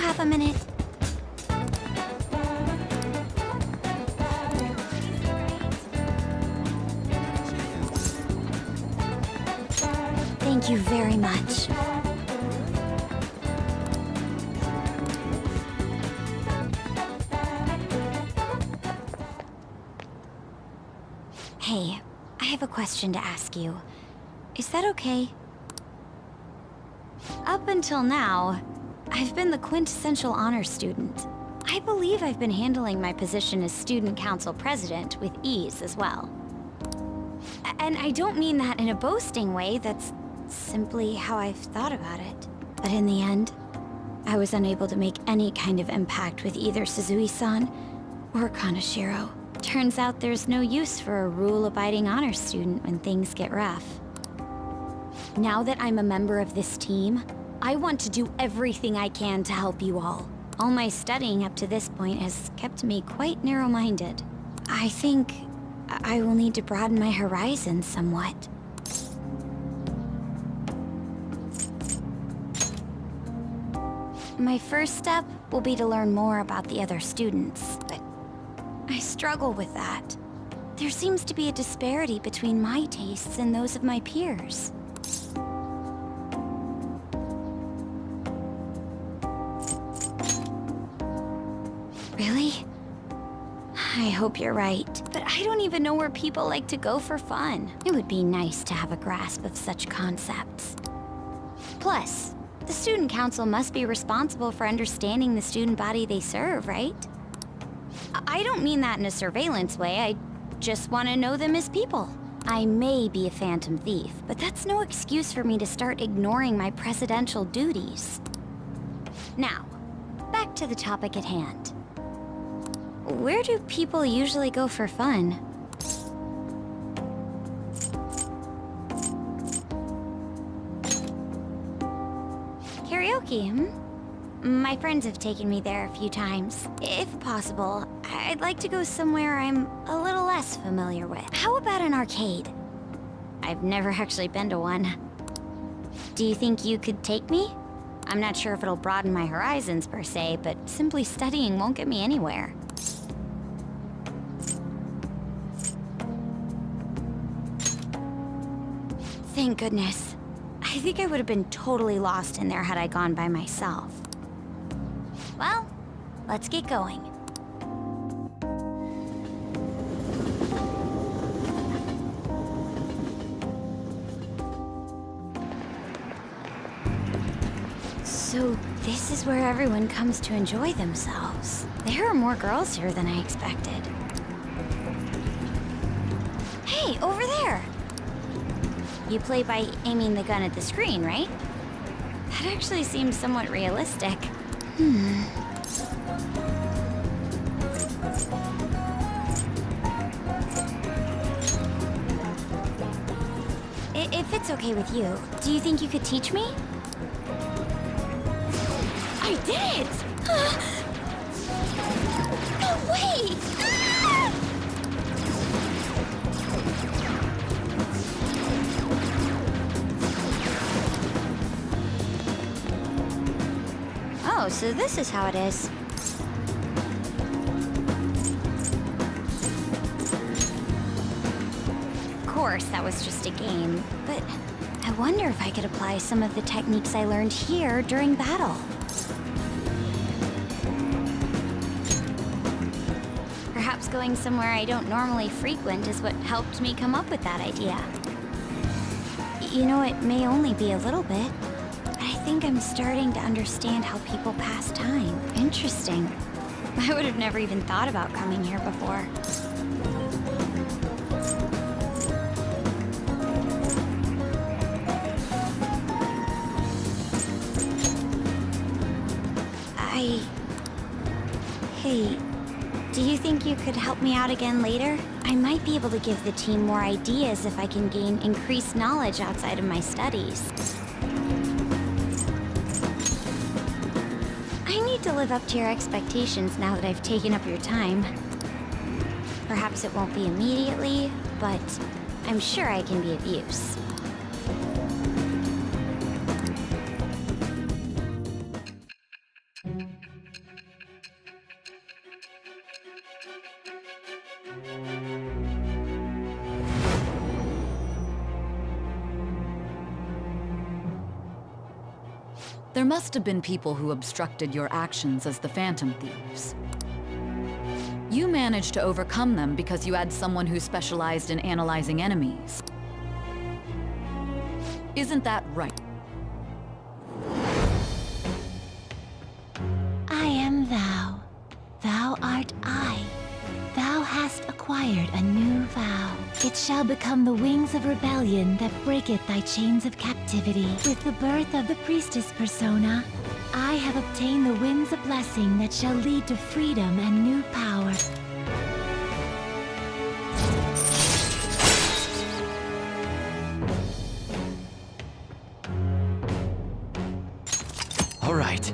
have a minute? Thank you very much. Hey, I have a question to ask you. Is that okay? Up until now, I've been the quintessential honor student. I believe I've been handling my position as student council president with ease as well. And I don't mean that in a boasting way, that's simply how I've thought about it. But in the end, I was unable to make any kind of impact with either Suzui-san or Kaneshiro. Turns out there's no use for a rule-abiding honor student when things get rough. Now that I'm a member of this team, I want to do everything I can to help you all. All my studying up to this point has kept me quite narrow-minded. I think I will need to broaden my horizons somewhat. My first step will be to learn more about the other students, but I struggle with that. There seems to be a disparity between my tastes and those of my peers. Really? I hope you're right, but I don't even know where people like to go for fun. It would be nice to have a grasp of such concepts. Plus, the student council must be responsible for understanding the student body they serve, right? I don't mean that in a surveillance way, I just want to know them as people. I may be a phantom thief, but that's no excuse for me to start ignoring my presidential duties. Now, back to the topic at hand. Where do people usually go for fun? Karaoke, hmm? My friends have taken me there a few times. If possible, I'd like to go somewhere I'm a little less familiar with. How about an arcade? I've never actually been to one. Do you think you could take me? I'm not sure if it'll broaden my horizons per se, but simply studying won't get me anywhere. Thank goodness. I think I would have been totally lost in there had I gone by myself. Well, let's get going. So this is where everyone comes to enjoy themselves. There are more girls here than I expected. Hey, over there! You play by aiming the gun at the screen, right? That actually seems somewhat realistic. If it's okay with you, do you think you could teach me? I did it! No way! Ah! Oh, so this is how it is. Of course, that was just a game, but I wonder if I could apply some of the techniques I learned here during battle. Perhaps going somewhere I don't normally frequent is what helped me come up with that idea. You know, it may only be a little bit, but I think I'm starting to understand how people pass time. Interesting. I would have never even thought about coming here before. Hey, do you think you could help me out again later? I might be able to give the team more ideas if I can gain increased knowledge outside of my studies. I need to live up to your expectations now that I've taken up your time. Perhaps it won't be immediately, but I'm sure I can be of use. There must have been people who obstructed your actions as the Phantom Thieves. You managed to overcome them because you had someone who specialized in analyzing enemies. Isn't that right? I am thou. Thou art I. Thou hast acquired a new vow. It shall become the wings of rebellion that breaketh thy chains of captivity. With the birth of the Priestess persona, I have obtained the winds of blessing that shall lead to freedom and new power. All right.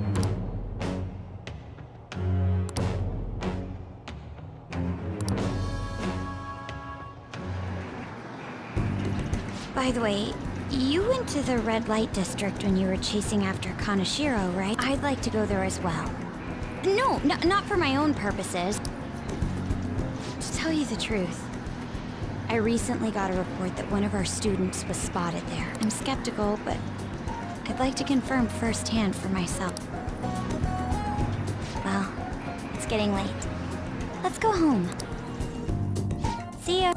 By the way, you went to the red light district when you were chasing after Kaneshiro, right? I'd like to go there as well. No, not for my own purposes. To tell you the truth, I recently got a report that one of our students was spotted there. I'm skeptical, but I'd like to confirm firsthand for myself. Well, it's getting late. Let's go home. See ya.